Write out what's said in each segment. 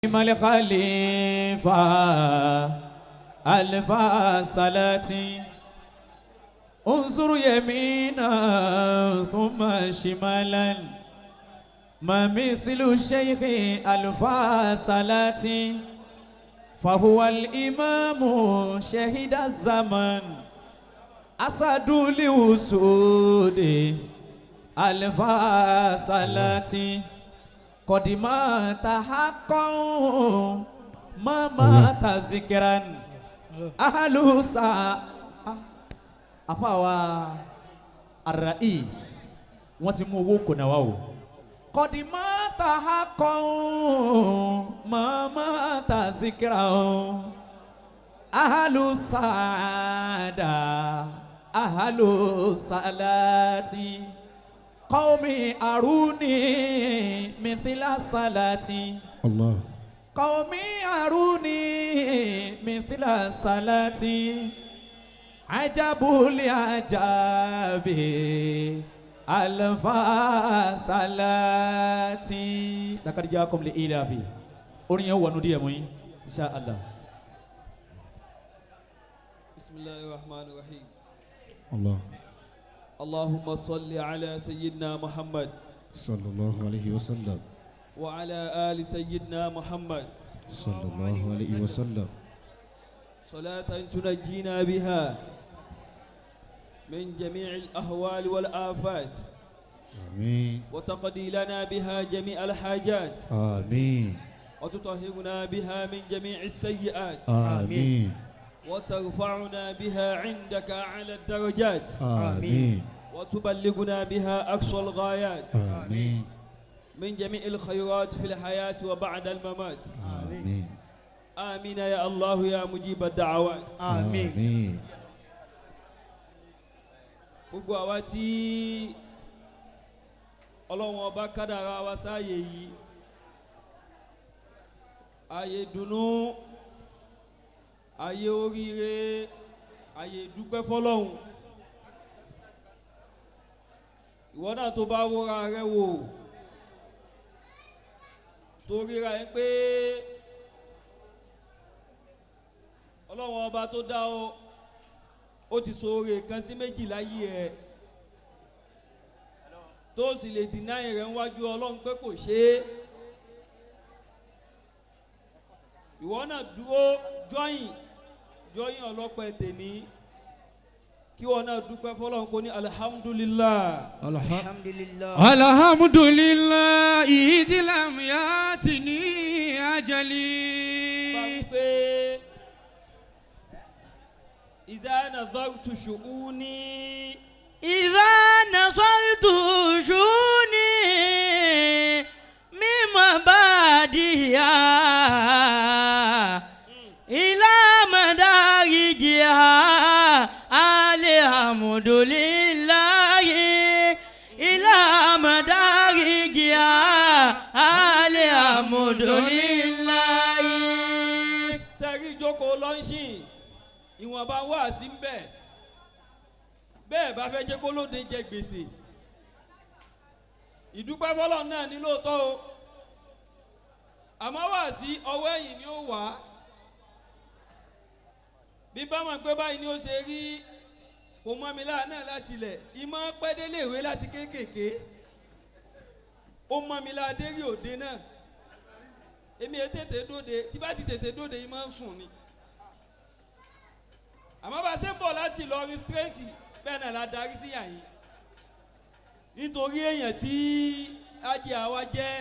الخليفة ألف صلاة انظر يمينا ثم شمالا ما مثل الشيخ ألف صلاة فهو الإمام شهد الزمان أسد الوسود ألف صلاة قد مات حقا ما مات ذكرا أهل سا أفاوا الرئيس وانتي مووكو نواو قد مات حقا ما مات ذكرا أهل سعادة أهل صلاتي قومي أروني مثل صلاتي الله قومي أروني مثل صلاتي عجب لعجاب ألف صلاتي لقد جاءكم لإلافي أرني هو ندي إن شاء الله. بسم الله الرحمن الرحيم. الله اللهم صل على سيدنا محمد صلى الله عليه وسلم وعلى آل سيدنا محمد صلى الله عليه وسلم صلاة تنجينا بها من جميع الأهوال والآفات آمين وتقضي لنا بها جميع الحاجات آمين وتطهرنا بها من جميع السيئات آمين وترفعنا بها عندك أعلى الدرجات آمين وتبلغنا بها أقصى الغايات آمين من جميع الخيرات في الحياة وبعد الممات. آمين آمين يا الله يا مجيب الدعوات. آمين gbogbo àwa tí Ọlọ́run ọba kádàrá wa sáyé yìí ayé dùnnú ayé oríire ayé dúpẹ́ fọ́lọ́run ìwọ náà tó bá wòra rẹ wò tó ríra ẹ pé Ọlọ́run ọba tó dá ọ ó ti ṣoore kan sí méjì láyé ẹ tó sì lè dìnáì rẹ̀ níwájú Ọlọ́run pé kò ṣe é ìwọ náà dúró jọyìn ọlọ́pẹ́ tèmi kí wọn náà dúpẹ́ fọ́lọ́run kó ní alhamdulillah. alhamdulillah alhamdulillah idilam yatini ajali. bá wí pé إذا نظرت شؤوني إذا نظرت شؤوني من مبادئها إلى مدارجها الحمد لله إلى مدارجها الحمد لله. sẹ́rí ìjókòó lọ́ńṣìn ìwọ̀nba wà sí ń bẹ̀ bẹ́ẹ̀ bá fẹ́ jẹ́ kó lóde jẹ gbèsè ìdúpẹ́ fọ́lọ́run náà ní lóòótọ́ o àmọ́ wà sí ọwọ́ ẹ̀yìn ni ó wà bí bá mọ̀ pé báyìí ni ó ṣe rí kò mọ́ mi láàánú láti ilẹ̀ ìmọ̀ pẹ́délé ìwé láti kéékèèké ó mọ́ mi láadé rí òde náà èmi ẹ tètè dóde tí bá ti tètè dóde yìí máa ń sùn ni àmọ́ bá ṣe ń bọ̀ láti Ìlọrin straight bẹ́ẹ̀ náà la darí sí yàyín nítorí èèyàn tí ajé àwa jẹ́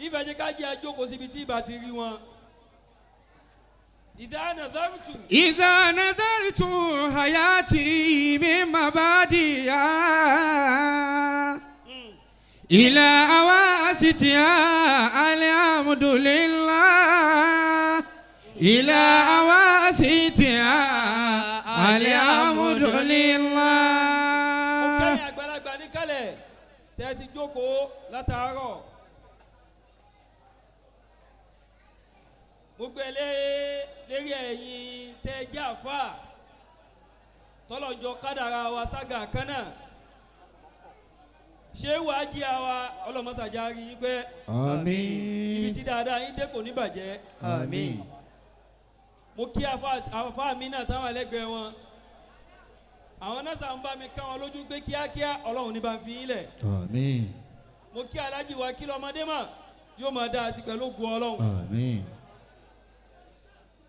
ìfẹ́ ṣe ká jẹ́ àjókòó síbi tí ìbá ti rí wọn. إذا نظرت حياتي من مبادئها إلى أواسطها الحمد لله إلى أواسطها الحمد لله. ó kẹ́yìn àgbàlagbà ní kálẹ̀ tẹ́ ti jókòó látàárọ̀ mo gbé lérí ẹ̀yìn tẹ́ jẹ́ àfà tọ́lọ́jọ́ kádàrá wa ságà kan náà ṣé wàá jí àwa ọlọ́mọsàjà rí i pé ibi tí dáadáa yín dé kò ní bàjẹ́. Àmín. mo kí àfa mi náà táwọn ẹlẹgbẹ́ wọn àwọn náà sàn bá mi ká wọn lójú pé kíákíá ọlọ́run ní bá ń fi yín lẹ̀. Àmín. mo kí alájí wa kí lọ́mọdé mà yóò máa dá a sí pẹ̀lú ògùn ọlọ́run. Àmín.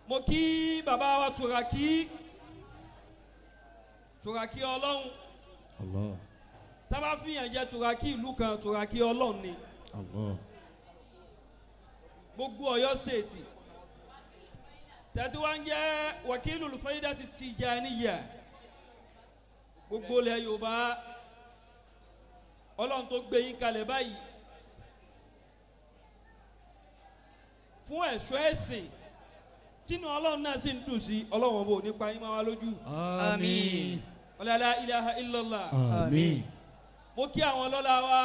mo kí bàbá wa tùràkì ọlọ́run Allah. tábà fìyàn jẹ tùràkì ìlú kan tùràkì ọlọ́run ni Allah. gbogbo Ọ̀yọ́ stéètì tẹ́tí wá ń jẹ́ wàkílù Faidati Tijaniyya gbogbo ilẹ̀ Yorùbá ọlọ́run tó gbé yín kalẹ̀ báyìí fún ẹ̀ṣọ́ ẹ̀sìn tínú ọlọ́run náà sì ń dùn sí ọlọ́run bò nípa yín máa wá lójú. Àmín. la ilaha illallah. Àmín. mo kí àwọn lọ́la wa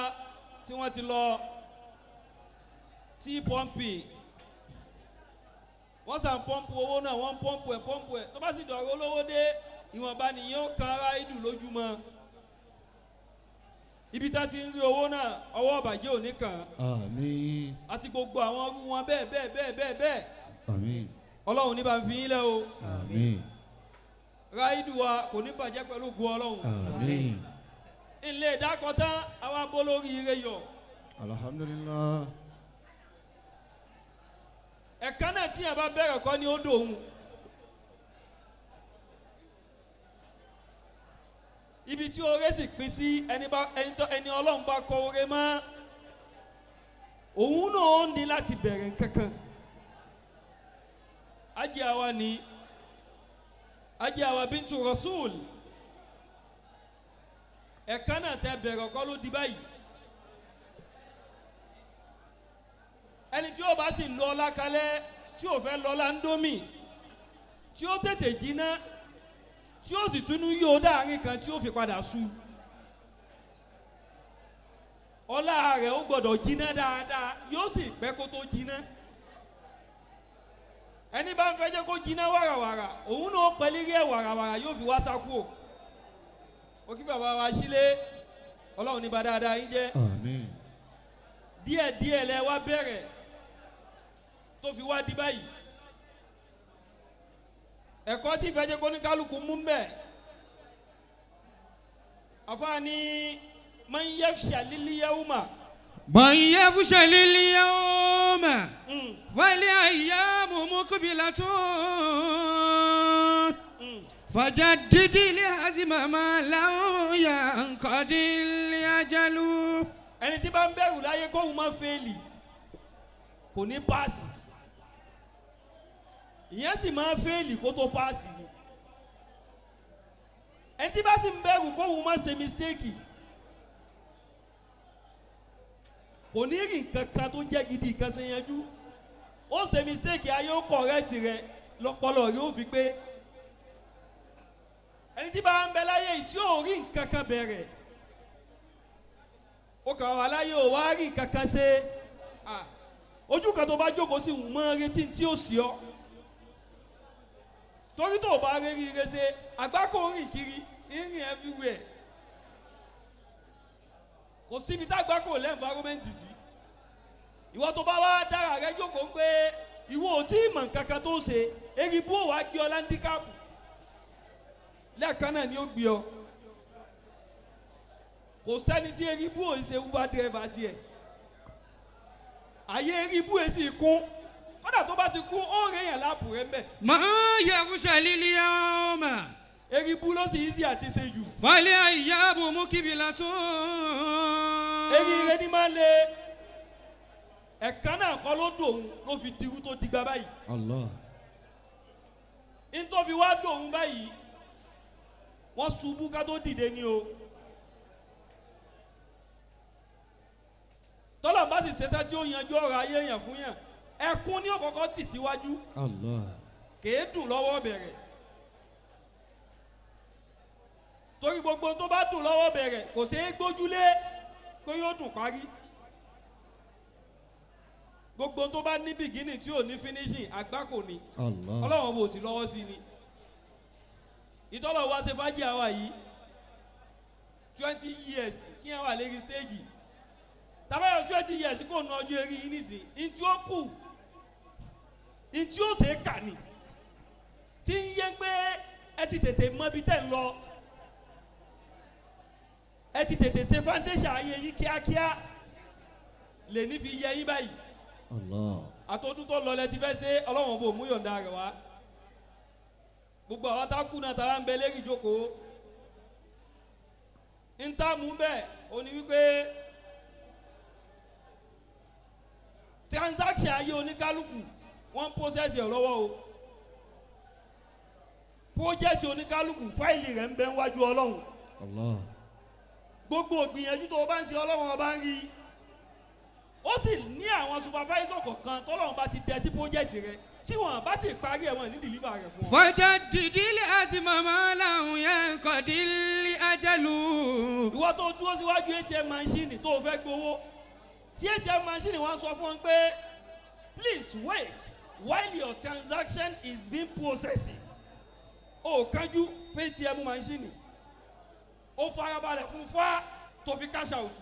tí wọ́n ti lọ tí pọ́ǹpì wọ́n sàn pọ́ǹpù owó náà wọ́n pọ́ǹpù ẹ̀ tó bá sì dọ̀rọ̀ olówó dé ìwọ̀nba nìyẹn ó kan ara ìdù lójúmọ́ ibi tá ti ń rí owó náà ọwọ́ ọ̀bàjẹ́ òní kan. Àmín. àti gbogbo àwọn ọdún wọn bẹ́ẹ̀ Àmín. ọlọ́run ní bá ń fi yín lẹ́ o. Àmín. ráìdù wa kò ní bàjẹ́ pẹ̀lú ògùn ọlọ́run. Àmín. ilé ìdákọ̀tà àwọn abolórí ire yọ. Alhamdulillah. ẹ̀ka náà tí yẹn bá bẹ̀rẹ̀ kọ́ ni ó dòun. ibi tí oore sì pín sí ẹni ọlọ́run bá kọ oore mọ́ òun náà ó ní láti bẹ̀rẹ̀ nǹkankan. Ajé àwa Bintu Rasul ẹ̀ka náà tẹ bẹ̀rẹ̀ kọ́ ló di báyìí. ẹni tí ó bá sì lọ ọlá kalẹ̀ tí ó fẹ́ lọ ọlá ń dómì tí ó tètè jiná tí ó sì túnú yóò dáàrin kan tí ó fi padà sú ọlá rẹ̀ ó gbọ́dọ̀ jiná dáadáa yóò sì pẹ́ kó tó jiná. ẹni bá ń fẹ́ jẹ́ kó jiná wàràwàrà òun náà pẹ̀lú rí ẹ̀ wàràwàrà yóò fi wá sákúò. ó kí bàbá wa sílé ọlọ́run ní bá dáadáa yín jẹ́. Àmín. díẹ̀díẹ̀ lẹ wá bẹ̀rẹ̀ tó fi wá di báyìí. ẹ̀kọ́ tí ìfẹ́ jẹ́ kó ní kálukú mú mbẹ́. àfààní man yafshalil yawma. من يفشل اليوم فالأيام مقبلة فجدد العزم ما لم ينقض الأجل. ẹni tí bá ń bẹ̀rù láyé kóhun máa fẹ́ẹ̀lì kò ní páàsì ìyẹn sì máa fẹ́ẹ̀lì kó tó páàsì ni. ẹni tí bá sì ń bẹ̀rù kóhun máa ṣe mistéèkì kò ní rí nǹkan kan tó jẹ́ gidi nǹkan ṣe yanjú. ó ṣe mistake ayé ó kọ̀rẹ́tì rẹ lọ́pọlọ yóò fi pé ẹni tí bá ń bẹ láyé yìí tí ò rí nǹkan kan bẹ̀rẹ̀ ó kàn wá láyé ò wá rí nǹkan kan ṣe ojú kan tó bá jókòó sí ìwọ̀n mọ́ retí tí ó sì ọ́ torí tó o bá rí ire ṣe àgbákò rìn kiri ìrìn everywhere. kò síbi tágbá kò lẹ́ environment sí ìwọ tó bá wá dára rẹ jókòó pé ìwọ ò tí ì mọ̀ nǹkan kan tó ṣe eribu ò wá gbé ọ láńdíkàpù lẹ́ẹ̀kan náà ni ó gbé ọ kò sẹ́ni tí eribu ò ṣe uber driver tiẹ̀ àyè eribu ẹ̀ sì kún kódà tó bá ti kún ó rẹ̀ yàn láàbù rẹ̀ mbẹ́. من يفشل اليوم eribu ló sì easy àti ṣe jù. فالأيام مقبلة. eri rẹ ni máa lé ẹ̀ka náà kọ́ ló dòun ló fi dirú tó digba báyìí. Allah. ntọ́ fi wá dòun báyìí wọ́n ṣubú ká tó dìde ni o. tọ́lá bá sì ṣetán tí ó yanjú ọ̀rọ̀ ayé yẹn fún yẹn ẹkún ní ọ̀kọ̀ọ̀kan tì síwájú Allah. kèé dùn lọ́wọ́ bẹ̀rẹ̀. torí gbogbo tó bá dùn lọ́wọ́ bẹ̀rẹ̀ kò ṣeé gbójúlé pé yóò dùn parí. gbogbo tó bá ní bìgínì tí ò ní finishing àgbákò ni Allah. ọlọ́run bò sí lọ́wọ́ sí ni. ìtọ́lọ̀ wa ṣe fájì àwa yìí 20 years kí ẹ wà lérí stage tabayọ 20 years kò ná ọjọ́ eré yìí nísìn ntí ó kù ntí ó ṣe é kà ní tí ń yẹ pé ẹ ti tètè mọ ibi tẹ́ ń lọ ẹ ti tètè ṣe foundation ayé yìí kíákíá lè ní fi yẹ yín báyìí àtọ́dún tó lọ lẹ ti fẹ́ ṣe ọlọ́wọ́n bò mú yọ̀ǹda rẹ̀ wá gbogbo àwọn tá a kú náà tàwa ń bẹ lérí ìjókòó ń tá mú bẹ́ẹ̀ ó ní wípé transaction ayé oníkálukú wọ́n process ẹ̀ lọ́wọ́ o project oníkálukú fáìlì rẹ̀ ń bẹ níwájú ọlọ́run gbogbo ìgbìyànjú tó o bá ń ṣe ọlọ́run ọba ń rí ó sì ní àwọn supervisor kọ̀ọ̀kan tọ́lọ́run bá ti dẹ sí project rẹ̀ tí wọ́n bá ti parí ẹ̀ wọ́n ní deliver rẹ̀ fún ọ. فجدد العزم ما لم ينقضي الأجل. ìwọ tó dúró síwájú ATM machine tó o fẹ́ gbowó tí ATM machine wọ́n sọ fún ọ pé please wait while your transaction is being processed. o kánjú fún ATM machine o farabalẹ̀ fún fa tó fi cash out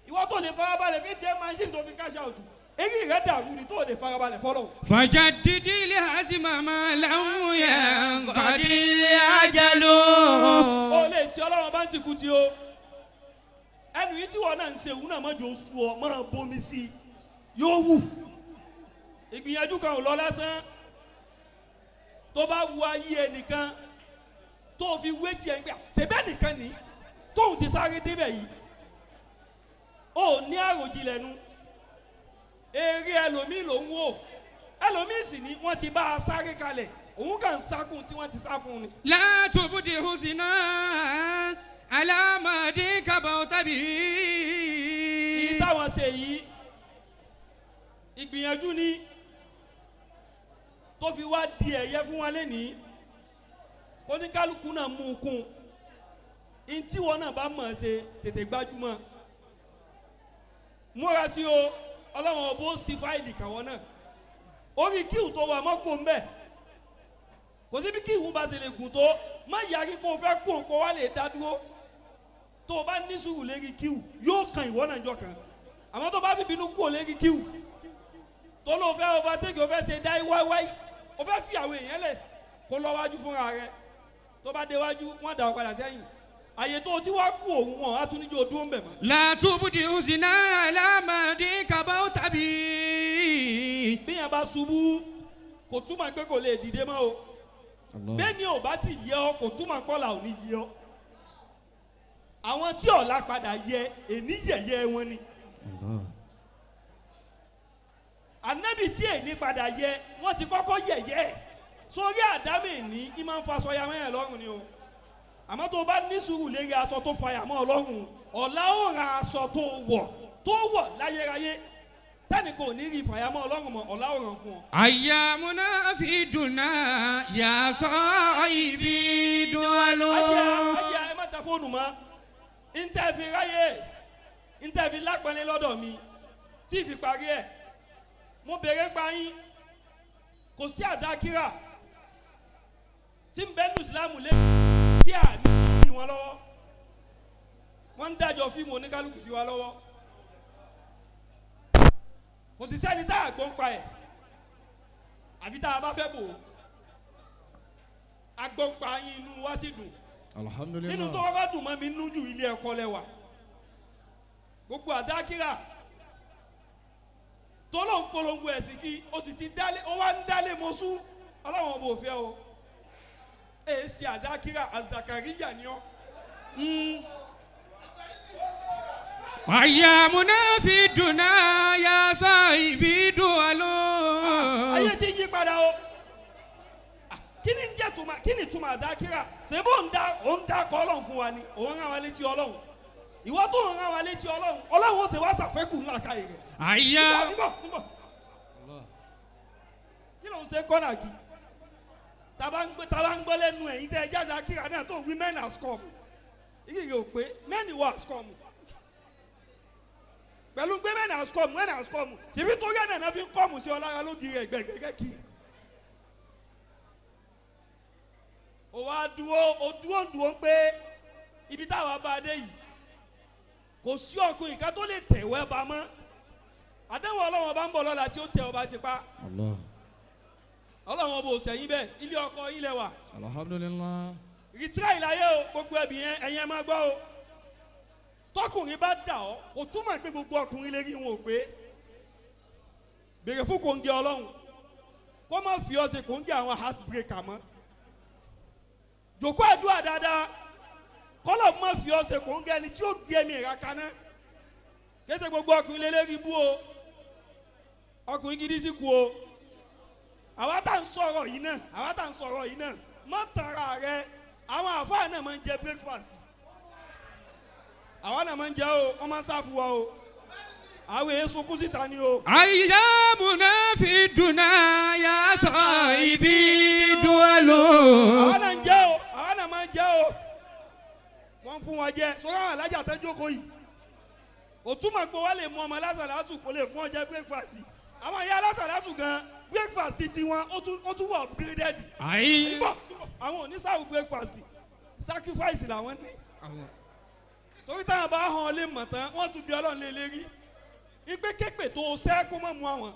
ìwọ tó lè farabalẹ̀ fún ATM machine tó fi cash out èyí rẹ̀ dàrú ni tó lè farabalẹ̀ fọlọ́. فجدد العزم ما لم ينقضي الأجل. o lè tí ọlọ́run bá ń ti kú tí o ẹnu yìí tí wọn náà ń ṣe òun náà mọ́jọ oṣù ọ máa bomi sí i yóò wù ìgbìyànjú kan ò lọ lásán tó bá wu ayé ẹnìkan tó fi wé tiẹ̀ ń gbà ṣèbẹ́ nìkan ní tóun ti sáré débẹ̀ yìí ó ní àròjinlẹ̀ nu eré ẹlòmíì ló ń wò ẹlòmíì sì ni wọ́n ti bá a sáré kalẹ̀ òun kàn ń sákùn tí wọ́n ti sá fún un ni. لا تبدي حسنا على ما ديك بوت به. èyí táwọn ṣe yìí ìgbìyànjú ni tó fi wá di ẹ̀yẹ fún wa lẹ́nìí kóníkálukú náà mú un kún ntí wọn náà bá mọ̀ ẹ́ ṣe tètè gbájúmọ́ múra sí o ọlọ́run ọ̀bọ sí fáìlì kàwọn náà orí kíhù tó wà mọ́kò ń bẹ̀ kò síbi kíhù bá ṣe lè gùn tó má yàrí pé o fẹ́ kó nǹkan wá lè dá dúró tó o bá ní sùúrù lérí kíhù yóò kan ìwọ náà jọ kan àmọ́ tó o bá fi bínú kó lérí kíhù tó ló fẹ́ overtake o fẹ́ ṣe dá wáíwáí o fẹ́ fi àwọn èèyàn lẹ̀ kó lọ wájú fúnra rẹ tó bá dé wájú wọ́n dà ọ́ padà sẹ́yìn àyè tó o ti wá kú òun wọn á tún níjó dúró ń bẹ̀ mọ́. لا تبدي حسنا على ما ديك بوت به. bí yẹn bá ṣubú kò túmọ̀ pé kò lè dìde mọ́ o bẹ́ẹ̀ ni ò bá ti yẹ ọ kò túmọ̀ kọ́là ò ní yẹ ọ àwọn tí ọ̀la padà yẹ èní yẹ̀yẹ́ wọn ni ànábì tí èní padà yẹ wọ́n ti kọ́kọ́ yẹ̀yẹ́ sórí àdámì ní í máa ń fa aṣọ ya mẹ́rin lọ́rùn ni o àmọ́ tó o bá ní sùúrù lérí aṣọ tó fa yàmọ́ ọlọ́run ọ̀la ó ra aṣọ tó wọ̀ láyéráyé tẹ́nì kò ní rí ìfàyàmọ́ ọlọ́run mọ́ ọ̀la ó ràn fún ọ. أيامنا في الدنيا يا صاحبي دول. ajá ẹ má ta fóònù mọ́ ntẹ́ fi ráyè ntẹ́ fi lápẹ́lẹ́ lọ́dọ̀ mi tí fi parí ẹ̀ mo bèrè pa yín kò sí àzákírà tí ń bẹ́ẹ̀ ní ìsìlámù lẹ́yìn tí a ní sórí wọn lọ́wọ́ wọ́n ń dájọ́ fíìmù oníkálukú sí wa lọ́wọ́ kò sì sẹ́ni tá a gbọ́n pa ẹ̀ àfi tá a bá fẹ́ bò ó agbọ́n pa yín inú wa sì dùn nínú tó kọ́kọ́ dùn mọ́ mi nínú ju ilé ẹ̀kọ́ lẹ́wà gbogbo àzákírà tó ló ń polongo ẹ̀sìn kí o sì ti dálé o wá ń dálé mọ́sú ọlọ́run ọba ò fẹ́ o èsì àzákírà àzàkàríyà ni ọ́. أيامنا في الدنيا يا صاحبي دول. ayé ti yí padà o kí ni ń jẹ́ tuma kí ni tuma àzákírà ṣé bó ń da kọ́ ọlọ́run fún wa ni òun rán wa létí ọlọ́run ìwọ tó ń rán wa létí ọlọ́run ọlọ́run ó ṣe wá ṣàfẹ́kù ńlá káyé rẹ̀. níbọ̀ kí ló ń ṣe kọ́nà kí taba ń gbọ́ lẹ́nu ẹ̀yin tẹ́ ẹ jáde àkírà náà tó women has come ìyí yóò pé men was come pẹ̀lú pé men has come síbi tó yẹ nàná fi ń kọ́mù sí ọlára lógi rẹ̀ gbẹ̀gbẹ̀gbẹ̀ kì í. o wá dúró pé ibi táwa bá dé yìí kò sí ọkùnrin kan tó lè tẹ̀wẹ́ ba mọ́ àdéhùn ọlọ́wọ́n bá ń bọ̀ lọ́la tí ó tẹ̀ ọba ti pa ọlọ́wọ́n bò sẹ́yìn bẹ́ẹ̀ ilé ọkọ ilé wa alhamdulillah rìtírà ìlàyé o gbogbo ẹbí yẹn ẹ̀yin ẹ̀ máa gbọ́ o tọkùnrin bá dà ọ́ kò túmọ̀ pé gbogbo ọkùnrin lè rí wọn ò pé béèrè fún kòńgẹ́ ọlọ́run kó má fi ọ́ ṣe kòńgẹ́ àwọn heartbreaker mọ́ jòkó àdúrà dáadáa kọ́lọ̀ má fi ọ́ ṣe kòńgẹ́ ẹni tí ó gbé ẹ̀mí ìra kaná kéṣe gbogbo ọkùnrin lè rí bú o ọkùnrin gidi sì kú o àwa tá à ń sọ̀rọ̀ yìí náà má tara rẹ àwọn àfáà náà máa ń jẹ breakfast àwa náà máa ń jẹ o wọ́n máa ń sáfù wa o àwọn èèyàn sunkún síta ni o. ayyamuna fi dunya sahibi duwalu. àwa náà ń jẹ o àwa náà máa ń jẹ o wọ́n fún wa jẹ sọ́kà àwọn alájà tẹ́jókòó yìí kò túmọ̀ pé wọ́n lè mú ọmọ lásàlátù kò lè fún ọ jẹ breakfast àwọn ìyá lásàlátù gan breakfast tiwọn ó tún wà upgraded. ayi. àwọn oníṣàwù breakfast sacrifice làwọn ní torí táwọn bá hàn lè mọ̀ tán wọ́n tún bí ọlọ́run lé lérí ipe képe tó ṣẹ́ kó mọ̀ mú àwọn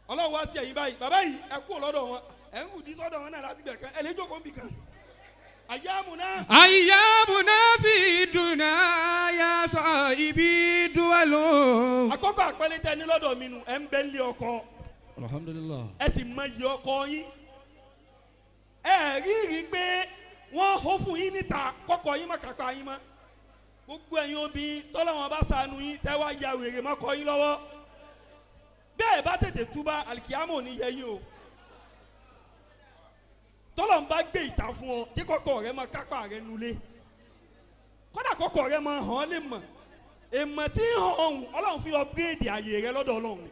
ọlọ́run wá sí ẹ̀yìn báyìí bàbá yìí ẹ kú lọ́dọ̀ wọn ẹ̀ ń hùdí sọ́dọ̀ wọn náà láti gbẹ̀ kan ẹ̀ lè jókòó bì kan ayyamuna fi dunya sahibi duwalu. àkọ́kọ́ àpẹẹrẹ tẹ ní lọ́dọ̀ mi nù ẹ̀ ń bẹ́ lé ọkọ alhamdulillah ẹ sì mọ iye ọkọ yín ẹ rí pé wọ́n hó fún yín níta kọ́kọ́ yín má kápá yín mọ́ gbogbo ẹ̀yin obìnrin tọ́lọ́wọ́n bá ṣàánú yín tẹ́ wá ya wèrè mọ́kọ yín lọ́wọ́ bẹ́ẹ̀ bá tètè túbá alikiyama ò ní yẹ yín o tọ́lọ́wọ́n bá gbé ìta fún ọ kí kọ́kọ́ rẹ má kápá rẹ nulẹ̀ kọ́dà kọ́kọ́ rẹ má hàn lè mọ̀ èèmọ̀ tí ń hàn ọ̀hún ọlọ́run fi upgrade àyè rẹ lọ́dọ̀ ọlọ́run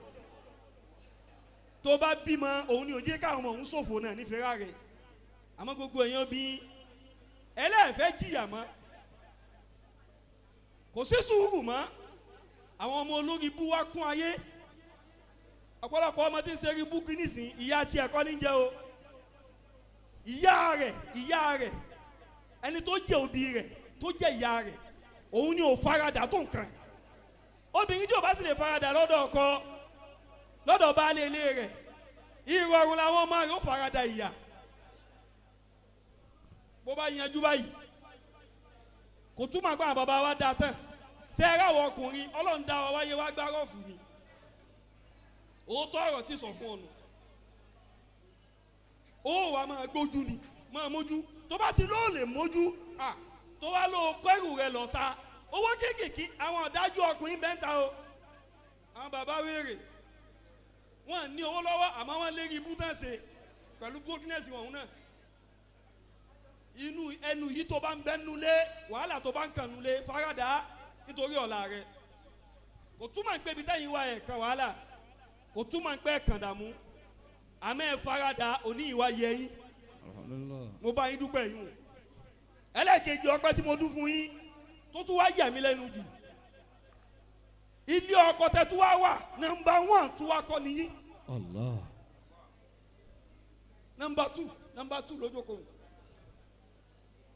tó bá bímọ òun ni òjé káwọn ọmọ òun ṣòfò náà nífẹ̀ẹ́ rẹ̀ àmọ́ gbogbo èèyàn bíi ẹlẹ́ẹ̀fẹ́ jìyà mọ́ kò sí sùúrù mọ́ àwọn ọmọ olórí bú wá kún ayé ọ̀pọ̀lọpọ̀ ọmọ tí ń ṣe rí bú kí nísìn ìyá tí ẹ̀kọ́ ní jẹ́ o ìyá rẹ̀ ẹni tó jẹ́ òbí rẹ̀ tó jẹ́ ìyá rẹ̀ òun ni ò faradà tó nǹkan obìnrin tí ò bá sì lè faradà lọ́dọ̀ ọkọ lọ́dọ̀ baálé ilé rẹ̀ ìrọ̀rùn làwọn ọmọ rẹ̀ ó faradà ìyà bó bá yanjú báyìí kò túmọ̀ pé àwọn bàbá wa da tán ṣé ẹ ráwọ̀ ọkùnrin ọlọ́run dá wa wáyé wá gbárọ̀ fún mi òótọ́ ọ̀rọ̀ tí sọ fún ọ̀nà ó wàá máa gbójú ni máa mójú tó bá ti lóò lè mójú tó wá lóò kẹ́rù rẹ̀ lọ́ta owó kéékèèké àwọn ọ̀dájú ọkùnrin bẹ́ńtà o àwọn bàbá wéèrè wọ́n ní owó lọ́wọ́ àmọ́ wọ́n lérí ibú tán ṣe pẹ̀lú brokenness wọn náà inú ẹnu yìí tó bá ń bẹ́nu lé wàhálà tó bá ń kànú lé faradà nítorí ọ̀la rẹ̀ kò túmọ̀ pé ibi táyìn wá ẹ̀kan wàhálà kò túmọ̀ pé ẹ̀kan dààmú àmọ́ ẹ̀ faradà òní ìwà yẹyin mo bá yín dúpẹ́ yín o ẹlẹ́ẹ̀kejì ọpẹ́ tí mo dún fún yín tó tún wá yà mí lẹ́nu jù ilé ọkọ tẹ tún wá wà nọ́mbà 1 tún wá kọ́ nìyí nọ́mbà 2 lójókòó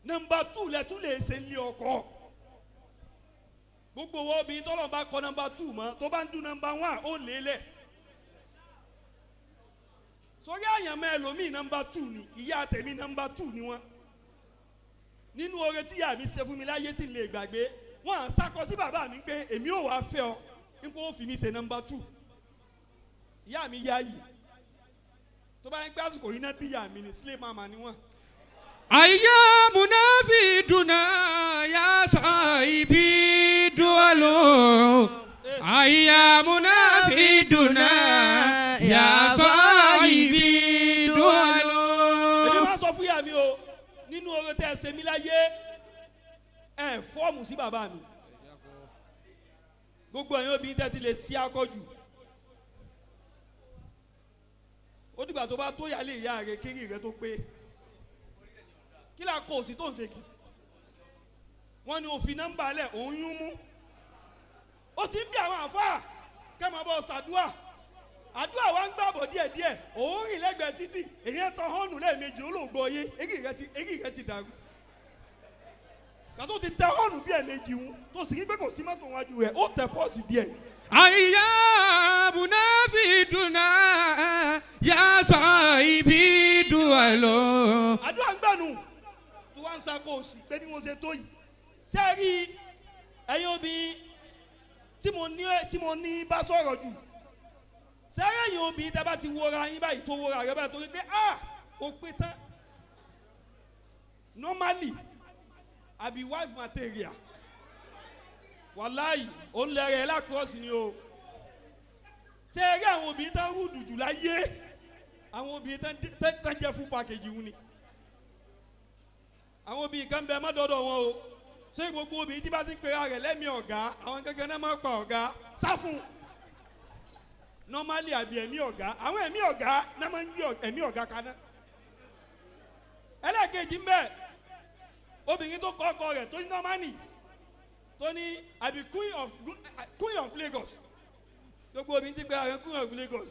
nọ́mbà 2 lẹ tún lè ṣe ilé ọkọ gbogbo wo obìnrin tọ́lọ̀ bá kọ nọ́mbà 2 mọ́ tó bá ń dún nọ́mbà 1 ó lé lẹ̀ sórí àyànmọ́ ẹlòmíì nọ́mbà 2 ni ìyá tèmi nọ́mbà 2 ni wọ́n nínú oore tí ìyá mi ṣe fún mi láyé tí n lè gbàgbé wọ́n à ń sákọ sí bàbá mi pé èmi ò wá fẹ́ ọ nípa ó fi mi ṣe nọ́mbà 2 ìyá mi yá yìí tó bá ń gbé àsìkò yìí náà bí ìyá mi ni sílé màmá ni wọ́n. ayyamuna fi dunya sahibi duwalu. ayyamuna fi dunya sahibi duwalu. èmi máa sọ fún ìyá mi o nínú oore tẹ́ ẹ ṣe mí láyé ẹ fọ́ọ̀mù sí bàbá mi gbogbo ẹ̀yin obìnrin tẹ́ ti lè ṣí akọ́jù ó dìgbà tó bá tó yálé ìyá rẹ kiri rẹ tó pé kí là kó òsì tó ń ṣe kí wọ́n ní òfin nọ́mbà lẹ̀ òun yún mú ó sì ń bí àwọn àfáà kẹ́mọ́ bọ́ ṣàdúà àdúà wa ń gbàbọ̀ díẹ̀díẹ̀ òun rìn lẹ́gbẹ̀ẹ́ títì èyí ń tan họ́ọ̀nù lẹ́ẹ̀mejì olóògbé ọyé èyí rẹ ti dàrú kàtó ti tẹ ọ́nù bí ẹ̀mejì ń tó sì rí pé kò sí mọ́tò wájú rẹ̀ ó tẹ pọ́ọ̀sì díẹ̀. أيامنا في دنا يا صاحبي دوالو. àdúrà ń gbànú tó wá ń sa kó o sì pé bí mo ṣe tó yìí. ṣé ẹ rí ẹ̀yin obìnrin tí mo ní bá sọ̀rọ̀ jù ṣé ẹ̀yin obìnrin tẹ́ bá ti wọra yín báyìí tó wọra rẹ báyìí torí pé ó pé tán normally àbí wife material wàláyì ó ń lẹ́rẹ̀ lákọ́ọ̀sì ni o ṣé ẹ rí àwọn obìnrin tán rúdù jù láyé àwọn obìnrin tán jẹ́ fún pàkejì wọn ni àwọn obìnrin kan bẹ mọ́dọ́dọ̀ wọn o ṣé gbogbo obìnrin tí bá ti ń pera rẹ̀ lẹ́mìí ọ̀gá àwọn gẹ́gẹ́ náà máa ń pa ọ̀gá sá fún normally àbí ẹ̀mí ọ̀gá àwọn ẹ̀mí ọ̀gá náà máa ń gbé ẹ̀mí ọ̀gá kaná ẹlẹ́ẹ̀kejì ń bẹ obìnrin tó kọ́ ọkọ rẹ̀ tó ní normally tó ní àbí queen of Lagos gbogbo obìnrin ti pé ààrẹ queen of Lagos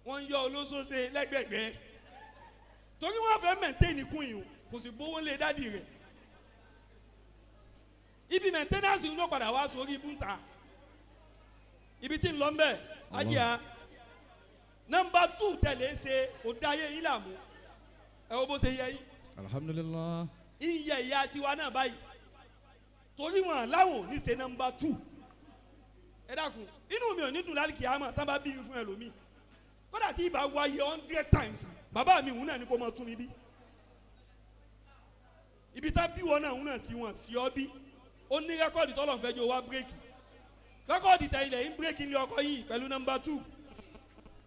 wọ́n ń yọ olóṣooṣe lẹ́gbẹ̀gbẹ́ torí wọ́n fẹ́ maintain queen o kò sì gbówó lé dádì rẹ̀ ibi maintenance ló padà wá sórí ibùntà ibi tí ń lọ mbẹ ajá number 2 tẹ̀lé ṣe kò dáyé yín làmú ẹ wo bó ṣe yẹ yín alhamdulillah iye ìyá tiwa náà báyìí torí wọn láwọn ò ní ṣe number 2 ẹ dákun inú mi ò ní dùn lálùkì àmọ́ tán bá bí mi fún ẹlòmíì kódà tí ìbá wáyé 100 times bàbá mi òun náà ní kó máa tún mi bí ibi tá bí wọn náà òun náà sí wọn sí ọ bí ó ní rẹ́kọ̀dì tọ́lọ̀ fẹ́ jọ wá bírèkì rẹ́kọ̀dì tẹ ilẹ̀ ń bírèkì ní ọkọ yìí pẹ̀lú number 2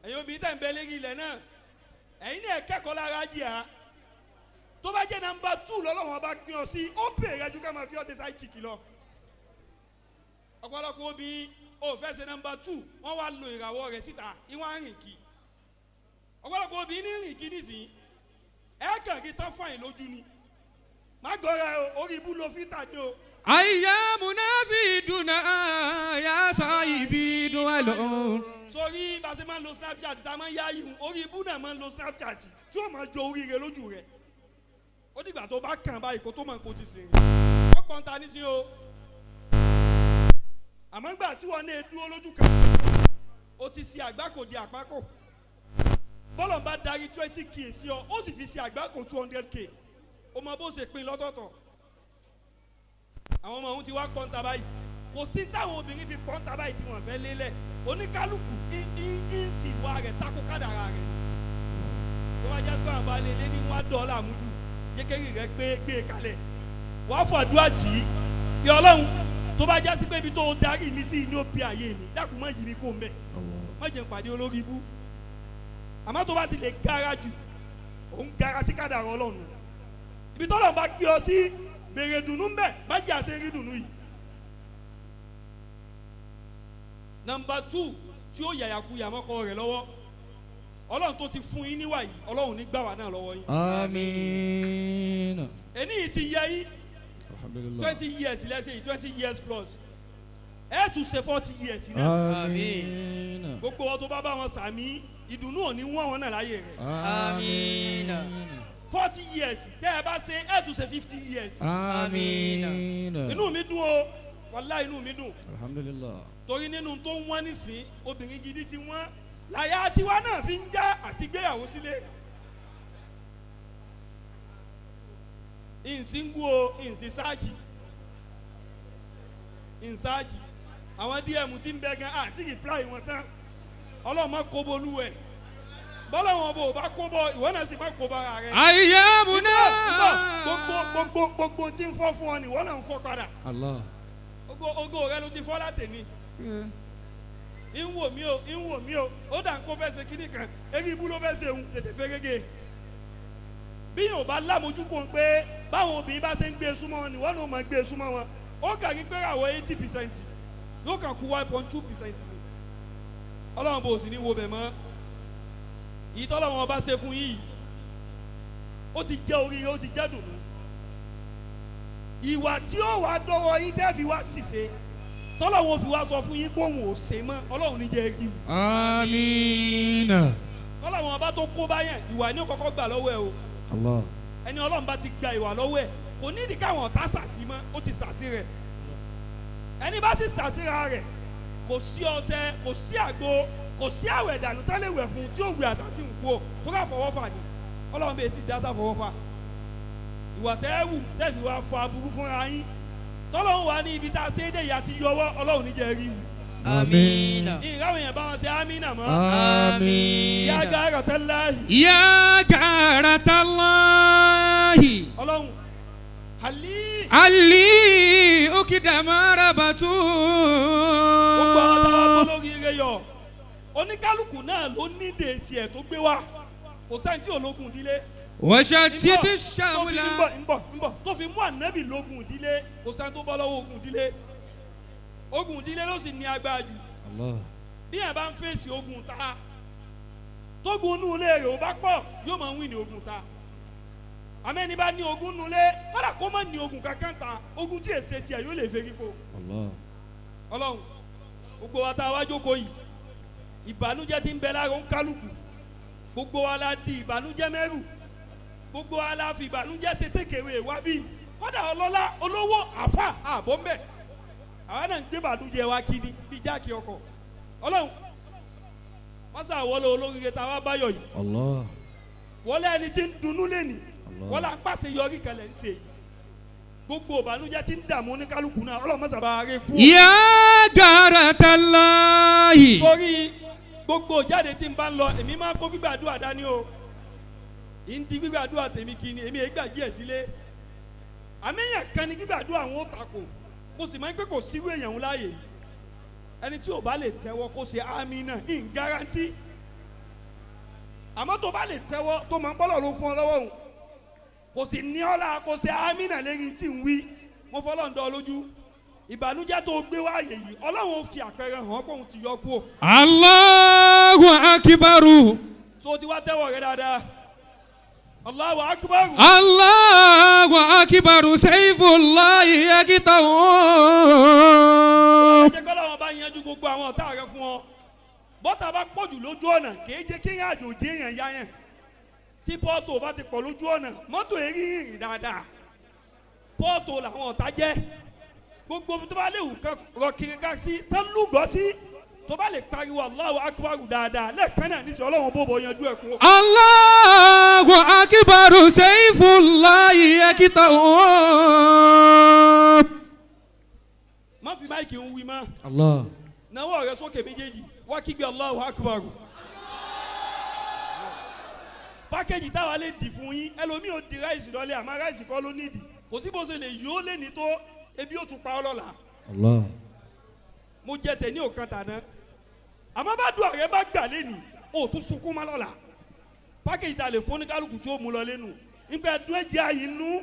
ẹ̀yin obìnrin tẹ̀ ń bẹ lérí ilẹ̀ náà ẹ̀yin náà kẹ́kọ̀ọ́ lára jìyà tó bá jẹ́ number 2 lọ́lọ́wọ́n bá pín ọ sí ó pè rẹ ju ká máa fi ọ́ ṣe side chick lọ ọ̀pọ̀lọpọ̀ obìnrin ó fẹ́ ṣe number 2 wọ́n wá lo ìràwọ̀ rẹ̀ síta ìwọ̀n àrìn kì ọ̀pọ̀lọpọ̀ obìnrin ní rìn kì nísìnyí ẹ̀ kàn kí tán fàìn lójú ni má gbọ́ra orí ibú ló fi tà ní o. أيامنا في دنا يا صاحبي دوالو. sórí bá a ṣe máa ń lo Snapchat tá a máa ń yá ihun orí ibú náà máa ń lo Snapchat tí ó máa jọ oríire lójú rẹ̀ ó dìgbà tó bá kàn báyìí kó tó máa ń kó ti sìn ó pọ̀ ń ta ní sí o àmọ́ ńgbà tí wọ́n ní dúró lójú kan ó ti ṣe àgbákò di àpákò bọ́lọ̀ bá darí 20k sí ọ ó sì fi ṣe àgbákò 200k ó mọ bó ṣe pín lọ́tọ̀ọ̀tọ̀ àwọn ọmọ òun ti wá pọ́ńtà báyìí kò sí táwọn obìnrin fi pọ́ńtà báyìí tí wọ́n fẹ́ lélẹ̀ oníkálukú ń fi ìwà rẹ̀ tako kádàrá rẹ̀ tó bá jásí àwọn bá lé ní $1 àmújù jẹ́kẹ́rì rẹ̀ gbé kalẹ̀ wàá fọ̀dúrà tì í bí ọlọ́run tó bá jásí pé ibi tó darí mi sí inú òbí ayé mi dákun má yí mi kó mbẹ́ má jẹ́ n pàdé olórí ibú àmọ́ tó bá ti lè gara jù òun gara sí kádàrá ọlọ́run ibi tọ́lọ̀ bá gbé ọ sí bèrè dùnú mbẹ bá jẹ́ àṣẹ rí dùnú yìí. number 2 tí ó yàyàkú yàmọ́kọ rẹ̀ lọ́wọ́ ọlọ́run tó ti fún yín níwà yìí ọlọ́run ní gbà wá náà lọ́wọ́ yín. àmín. ẹni yìí ti yẹ yín alhamdulillah 20 years lẹ́sẹ̀ yìí 20 years plus ẹ̀ tún ṣe 40 years náà. àmín. gbogbo wọn tó bá wọn sàmì ìdùnnú ò ní wọ́n wọn náà láyé rẹ̀. àmín. 40 years tẹ́ ẹ bá ṣe ẹ̀ tún ṣe 50 years. àmín. inú mi dùn o wàlá inú mi dùn. alhamdulillah. torí nínú tó ń wọ́n nísìn obìnrin gidi ti wọ́n láyà tiwa náà fi ń já àti gbéyàwó sílé. ìsìnkú o ìsìnsáàjì ìsìnsáàjì àwọn dm ti ń bẹ gan àti reply wọn tán ọlọ́mọ kóbolú ẹ̀ bọ́lá wọn bò bá kóbọ ìwọ náà sì má kóbọ ara rẹ. أيامنا. gbogbo tí ń fọ́ fún ọ ni ìwọ náà ń fọ́ padà. Allah. ogo rẹ ló ti fọ́ látẹ̀ni. ń wò mí o ó dà ń kó fẹ́ ṣe kíní kan eré ibú ló fẹ́ ṣe òun tètè fẹ́ gẹ́gẹ́. bí yóò bá lámojú kó ń pé báwọn obìnrin bá ṣe ń gbé súnmọ́ wọn ni wọ́n náà máa gbé súnmọ́ wọn ó kà kí pé àwọ̀ 80% yóò kàn kú 1.2% ni ọlọ́run bò sì ní wo bẹ̀ mọ́ ìyí tọ́lọ́run bá ṣe fún yìí ó ti jẹ́ oríire ó ti jẹ́ dùnú ìwà tí ó wà dọ́wọ́ yín tẹ́ fi wá ṣìṣe tọ́lọ́run fi wá sọ fún yín pé òun ò ṣe mọ́ ọlọ́run ní jẹ́ kí. àmín. tọ́lọ́run bá tó kó báyẹn ìwà ní kọ́kọ́ gbà lọ́wọ́ ẹ o Allah. ẹni ọlọ́run bá ti gba ìwà lọ́wọ́ ẹ kò nídìí káwọn ọ̀tá sàsí mọ́ ó ti sàsí rẹ̀ ẹni bá sì sàsíra rẹ̀ kò sí ọṣẹ kò sí àgbo kò sí àwẹ̀ dànù tẹ́lẹ̀ wẹ̀ fún tí ó wẹ̀ àtàsí ń kú o tó ká fọwọ́fà ni ọlọ́run bẹ́ẹ̀ sì dásà fọwọ́fà ìwà tẹ́wù tẹ́fì wá fọ aburú fúnra yín tọ́lọ́run wà ní ibi tá a ṣe é dé ìyá ti yọwọ́ ọlọ́run níjẹ́ rí wù. Àmín. ìráwọ̀ yẹn bá wọn ṣe amínà mọ́. Àmín. yá gàrà tẹ́láhì. يا جارة الله ọlọ́run àlí. علي أكدم ربطو gbogbo àwọn táwọn bọ́ lórí ire yọ oníkálukú náà ló ní déètì ẹ̀ tó gbé wá kò sẹ́ni tí ológun ìdílé. وشتت الشمل ńbọ̀ tó fi mú ànábì lógun ìdílé kò sẹ́ni tó bọ́ lọ́wọ́ ogun ìdílé ogun ìdílé ló sì ní agbára jù Allah. bí ẹ̀ bá ń fèsì ogun ta tógun inú ilé rẹ̀ ò bá pọ̀ yóò máa ń wí ní ogun ta àmẹ́ni bá ní ogun inú ilé kọ́dà kó má ní ogun kankan ta ogun tí èsè tiẹ̀ yóò lè fẹ́ kíkó Allah. ọlọ́run gbogbo wa tá a wá jókòó yìí ìbànújẹ́ tí ń bẹ lára ń kálukú gbogbo wa la di ìbànújẹ́ mẹ́rù gbogbo wa la fi ìbànújẹ́ ṣe tékèwé wá bí kọ́dà ọlọ́lá olówó àfà àbọ̀ mbẹ́ àwọn náà ń gbé ìbànújẹ́ wa kiri bí jáàkì ọkọ̀ ọlọ́run wọ́n sà wọlé olóríire tá a wá báyọ̀ yìí Allah. wọlé ẹni tí ń dunnú lẹ́nì wọlé apàṣẹ yọrí kẹlẹ̀ ń ṣe yìí gbogbo ìbànújẹ́ tí ń dààmú oníkálukú náà ọlọ́run mọ̀sàbà rẹ̀ kú. يا جارة الله sórí gbogbo jáde tí n bá ń lọ èmi máa ń kó gbígbàdúrà dání o ìdí gbígbàdúrà tèmi kì í ni èmi ègbàgbé ẹ̀ sílé àmẹ́yàn kan ní gbígbàdúrà àwọn ò takò mo sì máa ń pẹ́ kò síwú èèyàn láàyè ẹni tí ò bá lè tẹ́wọ́ kó ṣe àmì náà in garanti àmọ́ tó bá lè tẹ́wọ́ tó máa ń bọ́lọ̀ ló fún ọ lọ́wọ́ òun kò sì ní ọ́la kó ṣe àmì náà lẹ́yìn tí ń wí mo fọlọ́ ń dán lójú ìbànújẹ́ tó gbé wáyé yìí ọlọ́run ó fi àpẹẹrẹ hàn pé òun ti yọ kú o. Allahu akbar so ti wá tẹ́wọ̀ rẹ dáadáa Allahu akbar. Allahu akbar Sayfullahi yakitahu. jẹ́ kọ́ làwọn bá yanjú gbogbo àwọn ọ̀tá rẹ fún ọ bọ́tà bá pọ̀jù lójú ọ̀nà kìí jẹ́ kí ìrìn àjò jẹ́ èèyàn yá yẹn tí pọ́ọ̀tò bá ti pọ̀ lójú ọ̀nà mọ́tò èrí ìrìn dáadáa pọ́ọ̀tò làwọn ọ̀tá jẹ́ gbogbo tó bá lè wù kán rọ kiri ká sí tán lúgọ sí tó bá lè pariwo Allahu akbar dáadáa lẹ́ẹ̀kan náà níṣẹ́ ọlọ́run bó bọ̀ yanjú ẹ̀ kú. Allahu akbar Sayfullahi yakitahu. má fi máìkì ń wí mọ́ Allah. náwó rẹ sókè méjèèjì wá kígbe Allahu akbar. pákéjì táwa lè dì fún yín ẹlòmíì ò di ráìsì lọ́lẹ̀ àmọ́ ráìsì kọ́ ló nídìí kò sí bó ṣe lè yóò lé ní tó ebi ó tún pa ọ́ lọ́la. Allah. mo jẹ tẹ ní òkan tàná àmọ́ bá dùn àrẹ bá gbà lẹ́nu ó tún sunkún má lọ́la pákéjì ta lè fún ní kálukú tí ó mú lọ lẹ́nu nígbà dún ẹ̀jẹ̀ àyínú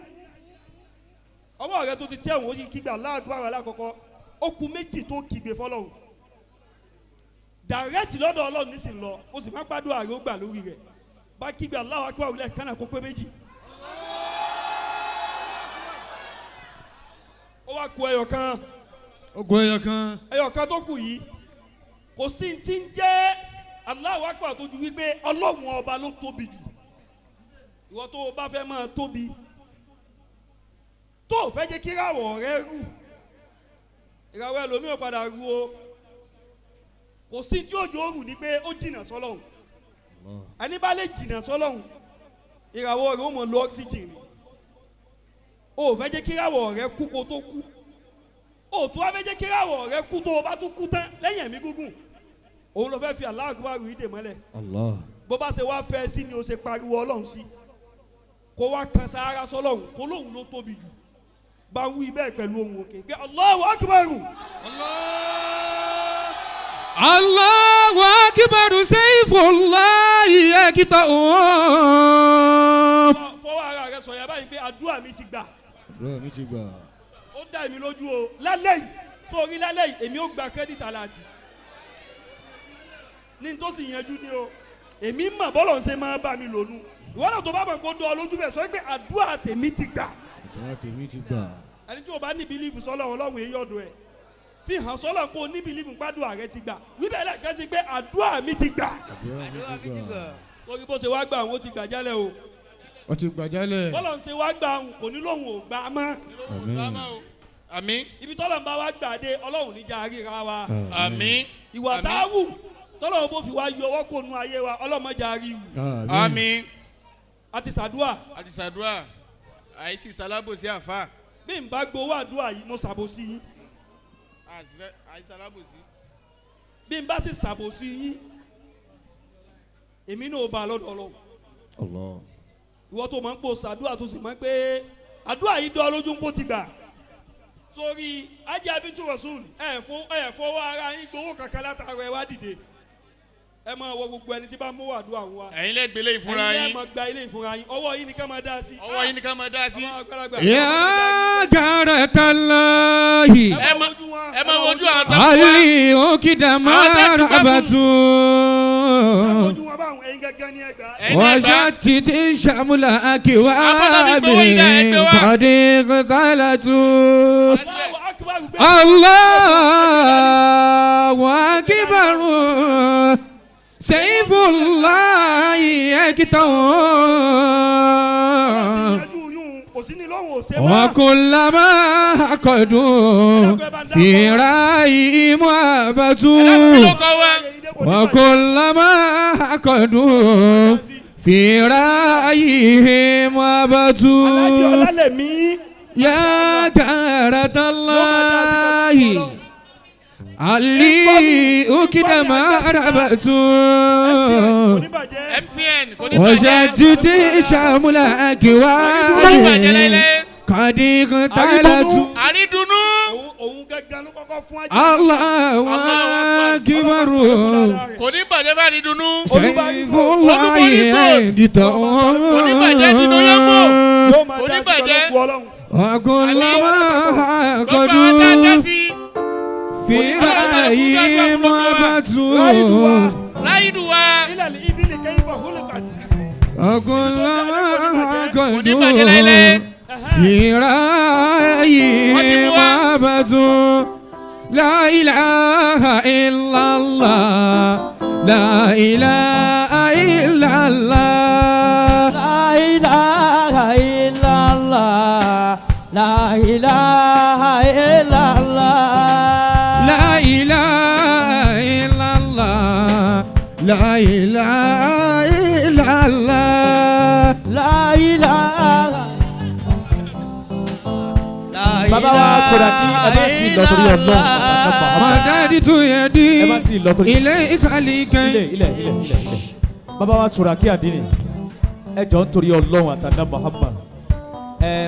ọwọ́ rẹ tó ti tẹ̀ wọ́n ó sì kígbe Allahu akbar alákọ̀ọ́kọ́ ó kù méjì tó kígbe fọlọ́hún dàrẹ́tì lọ́dọ̀ ọlọ́run nísìnyí lọ ó sì má gbádùn àrẹ ó gbà lórí rẹ̀ bá kígbe Allahu akbar lẹ́ẹ̀kan náà kó pé méjì ó wá ku ẹyọ kan Ogun ẹyọ kan. ẹyọkan tó kù yìí kò sí ti ń jẹ́ Allahu akbar tó ju wípé ọlọ́run ọba ló tóbi jù ìwọ tó o bá fẹ́ máa tóbi tó o fẹ́ jẹ́ kí ìràwọ̀ rẹ rú ìràwọ̀ ẹlòmíràn padà rú o kò sí tí òjò rù ní pé ó jìnnà sọ́lọ́hun ẹni bá lè jìnnà sọ́lọ́hun ìràwọ̀ rẹ ó mọ̀ lo oxygen o ò fẹ́ jẹ́ kí ìràwọ̀ rẹ kú kó tó kú o tún wá fẹ́ jẹ́ kí ìràwọ̀ rẹ kú tó o bá tún kú tán lẹ́yìn ẹ̀mí gígùn òun ló fẹ́ fi Allahu akbar ìdè mọ́lẹ̀ Allah. bó bá ṣe wá fẹ́ sí ni o ṣe pariwo ọlọ́run sí kó wá kan sáárá sọlọ́run kó lóun ló tóbi jù bá ń wí bẹ́ẹ̀ pẹ̀lú ohun òkè pé Allahu akbar Allahu akbar Sayfullahi yakitahu. fọwọ́ ara rẹ sọ̀yà báyìí pé àdúrà mi ti gbà Àdúrà mi ti gbà. ó dá èmi lójú o lálẹ́ yìí sórí lálẹ́ yìí èmi ó gba kẹ́díìtì aláàtì ní tó sì yanjú ni o èmi mọ̀ bọ́lọ̀ ń ṣe máa bá mi lónú ìwọ náà tó bá mọ̀ kó dán ọ lójú bẹ́ẹ̀ sọ pé àdúrà tèmi ti gbà Àdúrà tèmi ti gbà. ẹni tí o bá ní bílíìfù sọ́lọ́ ọlọ́run èyí ọ̀dọ̀ ẹ̀ fi hàn sọ́lọ́ kó o ní bílíìfù pàdùn rẹ ti gbà wíbẹ̀ lẹ́ẹ̀kan sí pé àdúrà mi ti gbà Àdúrà mi ti gbà. sórí bó ṣe wá gbà àwọn ó ti gbà jálẹ̀ o ó ti gbàjálẹ̀. bọ́lọ̀ ń ṣe wá gbà ń kò ní lóhùn ò gbà mọ́. àmín. ibi tọ́lọ̀ ń bá wa gbà dé ọlọ́run níjà ríra wa. àmín. ìwà tá a wù tọ́lọ̀ bó fi wá yọ ọwọ́ kò nu ayé wa ọlọ́mọdé àrí wù. àmín. a ti ṣàdúà. àìsí sálábòsí àfa. bí n bá gbowó àdúrà yìí mo ṣàbòsí yín. àìsí sálábòsí. bí n bá sì ṣàbòsí yín èmi náà bá a lọ́dọ̀ ọlọ́run. Allah. ìwọ tó máa ń pò ṣàdúrà tó sì máa ń pé àdúrà yìí dán lójú ń bó ti gbà. sórí ajá bíntu rasul ẹ fọwọ́ ara yín gbowó kankan látara ẹ wá dìde. ẹ máa wọ gbogbo ẹni tí bá mú àdúrà wa. ẹ̀yin lè gbélé ìfúnra yín. ẹ̀yin lè máa gba ilé ìfúnra yín ọwọ́ yín ni ká máa dá sí. ọwọ́ yín ni ká máa dá sí. Ya garatallahi. ẹ máa wojú àwọn tó ń Ali okidama rabatu. وشتت شمل أكواب قد اغتالت الله أكبر سيف الله يكتوى وكلما عقدوا في رأي محبته وكلما عقدوا في رأيهم محبته يا كارة الله علي أكدم ربته وجدت شامل أكواب قد اغتالت الله أكبر سيف الله يكتوى وكلما عقدوا في رأيهم محبته وكلما عقدوا في رأيهم محبته لا إله إلا الله لا إله إلا الله لا إله إلا الله لا إله إلا الله لا إله إلا الله لا إله bàbá wa Turaki ẹ bá ti lọ torí Ọlọ́run mọ̀dáàdì tó yẹ di ẹ bá ti lọ torí ilé ìkàlìkẹ́ ilẹ̀ bàbá wa Turaki àdínì ẹ jọ ń torí Ọlọ́run àtàndá Muhammad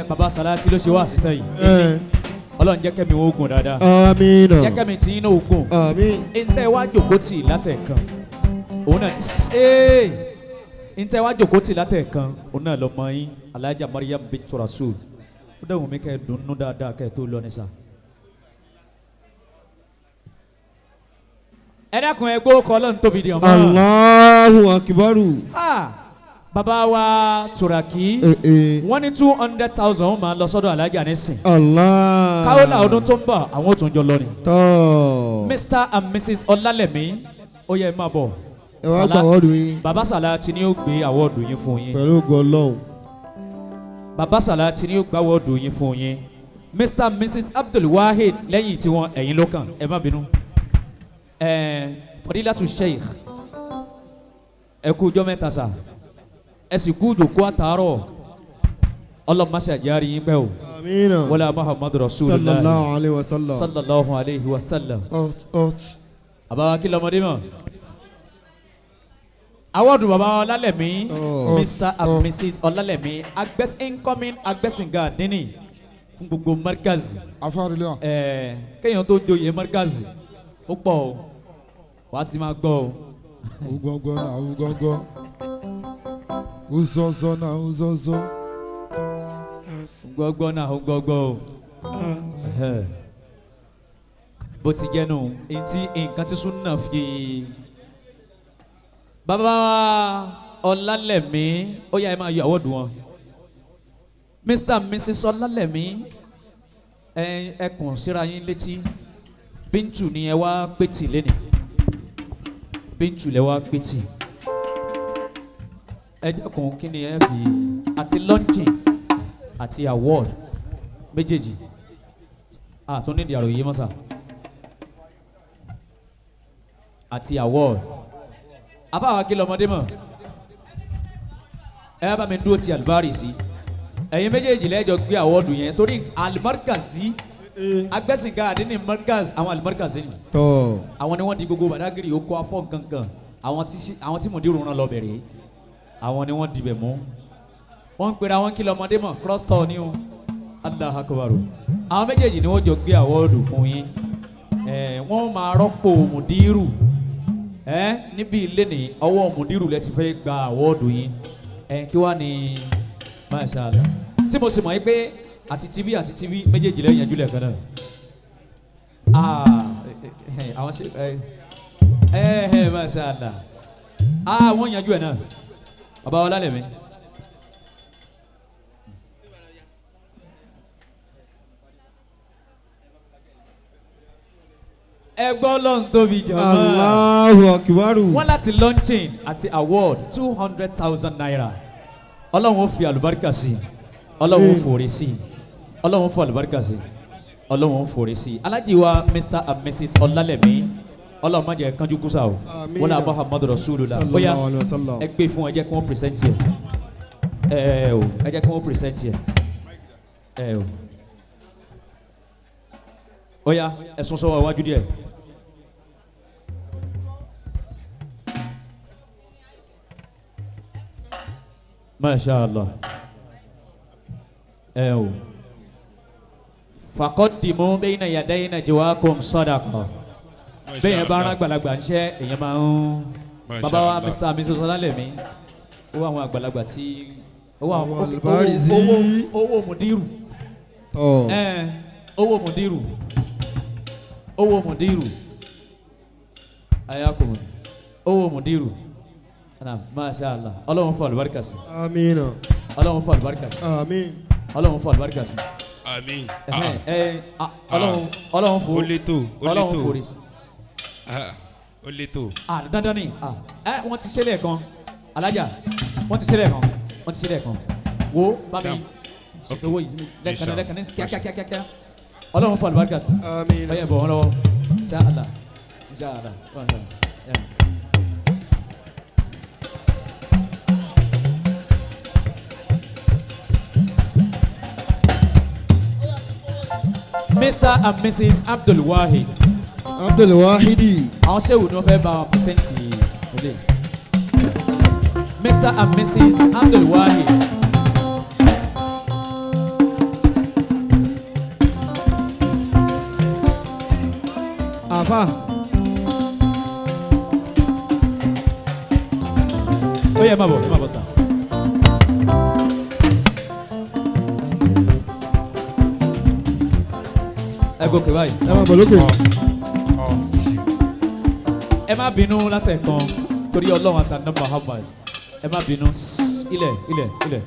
bàbá Salati ló ṣe wá àṣìṣe yìí Ọlọ́run jẹ́ kẹ́mi wọ́n ogun dáadáa àmín jẹ́ kẹ́mi tí iná ogun àmín ntẹ́ wá jòkó tì látẹ̀kan òun náà ntẹ́ wá jòkó tì látẹ̀kan òun náà lọ́mọ yín Alhaja Mariam bintu Rasul ó dẹ̀ wọ́n mi kẹ́ ẹ dunnú dáadáa kẹ́ ẹ tó lọ ní sá. ẹ dákun ẹ gbọ́ kọ́ Ọlọ́run tóbi di ọmọ. Allahu akbaru. bàbá wa Turaki wọ́n ní 200,000 wọ́n máa lọ sọ́dọ̀ Alhaja nísìn. Allah. káwọ́lá ọdún tó ń bọ̀ àwọn ò tún jọ lọ ni. tọ́. Mr and Mrs Ọlálẹ̀mí ó yẹ ẹ máa bọ̀. ẹ wá gba àwọ̀dù yín. bàbá Salati ni ó gbé àwọ̀dù yín fún yín. pẹ̀lú ògo Ọlọ́run. bàbá Salati ni ó gbé àwọ̀dù yín fún yín. Mr and Mrs Abdul Wahid lẹ́yìn tí wọ́n ẹ̀yin ló kàn ẹ má bínú. Fadilatu Sheikh ẹ kú ọjọ́ mẹ́ta sá ẹ sì kú jòkó àtàárọ̀ ọlọ́mọṣẹ́ àjárí yín pẹ́ o. amiina. wala Muhammadu Rasulullah sallallahu alayhi wa sallam. sallallahu alayhi wa sallam. àbáwá kí lọmọdé mọ̀. awọ́dù bàbá Ọlálẹ̀mí Mr and Mrs Ọlálẹ̀mí incoming agbẹ́sìngà dínì fún gbogbo markazi. afárílẹ̀. kéèyàn tó joyè markazi ó pọ̀ o wà á ti máa gbọ́ o. ugọ́gọ́ náà ugọ́gọ́ uzọ́zọ́ náà uzọ́zọ́. gbọ́gbọ́ náà ó gbọ́gbọ́ o. bó ti jẹ́ nù ntí nǹkan tí súnà fi. bàbá Ọlálẹ̀mí ó yá ẹ máa yọ àwọ̀dù wọn. Mr and Mrs Ọlálẹ̀mí ẹ kàn síra yín létí Bíntù ni ẹ wá pétì lẹ́nu Bíntù lẹ wá pétì ẹ jẹ́ kàn kí ni ẹ fi. àti launching àti award méjèèjì tó ní ìdí àròyé mọ́sà àti award afáwa kí lọmọdé mọ̀ ẹ bá mi dúró ti àlùbárì sí ẹ̀yin méjèèjì lẹ́jọ́ gbé award yẹn torí alimarikazi agbẹ́sìnká àdínní markaz àwọn alimarikazi ni àwọn ni wọ́n di gbogbo Badagry oko afọ́ gangan àwọn tí mòdìrú rán lọ bẹ̀rẹ̀ àwọn ni wọ́n dibẹ̀ mú wọ́n ń pera wọn kí lọmọdé mọ̀ cross tour ni o Allahu Akbar àwọn méjèèjì ni wọ́n jọ gbé awọ́ọ̀dù fún yín wọ́n máa rọ́pò mùdírù níbi ilé ní ọwọ́ mùdírù lẹ ti fẹ́ gba awọ́ọ̀dù yín kí wá ní Masha Allah tí mo sì mọ̀ yín pé àti TV méjèèjì lẹ́yìn yanjú lẹ́ẹ̀kan náà àwọn ṣe Masha Allah wọ́n yanjú ẹ̀ náà bàbá wa lálẹ́ mi. ẹgbọ́n lọ́n tóbi jọ̀ọ́. Allahu Akbar. wọ́n láti launching àti award 200,000 naira. ọlọ́run ó fi àlùbáríkà sí ọlọ́run ó fòrè sí ọlọ́run ó fò àlùbáríkà sí ọlọ́run ó fòrè sí. alájí wa Mr and Mrs Ọlálẹ̀mí ọlọ́run má jẹ́ kánjú kúsà o wọ́n lọ Muhammadu Rasulullah bóyá ẹ gbé fún ẹ jẹ́ kí wọ́n present yẹ ẹ jẹ́ kí wọ́n present yẹ oya ẹ̀sùn sọ́wọ́ iwájú díẹ̀. Masha Allah. Faqaddimu bayna yadayna jawakum sadaqa. Bẹ́ẹ̀ bá rán àgbàlagbà níṣẹ́ èèyàn máa ń bàbá wa Mr and Mrs Ọlálẹ̀mí owó àwọn àgbàlagbà tí owó mùdírù owó mùdírù ayakum owó mùdírù Masha Allah ọlọ́run fún àlùbáríkà sí Amina. ọlọ́run fún àlùbáríkà sí Amin. ọlọ́run fún àlùbáríkà sí Àmín. ọlọ́run fún Ó létò, ó ọlọ́run létò. fún orí sí Ó létò. dandan ni wọ́n ti ṣẹlẹ̀ kan alájà wọ́n ti ṣẹlẹ̀ kan wo bá mi ṣètò owó yìí lẹ́ẹ̀kan ní kíákíákíá ọlọ́run fún àlùbáríkà sí Amin. ọyẹ bọ̀ wọ́n lọ́wọ́ Insha Allah Insha Allah. Mr and Mrs Abdul Wahid. Abdul Wahidi. àwọn sẹ́wù ni wọ́n fẹ́ bá wọn pẹ́sẹ́ǹtì ilé. Mr and Mrs Abdul Wahid. Afa. ó yẹ má bọ̀ sá. ẹ gòkè báyìí. Ẹ máa bọ̀ lókè. ẹ má bínú látẹ̀kan torí ọlọ́run àtàná Muhammad ẹ má bínú ilẹ̀.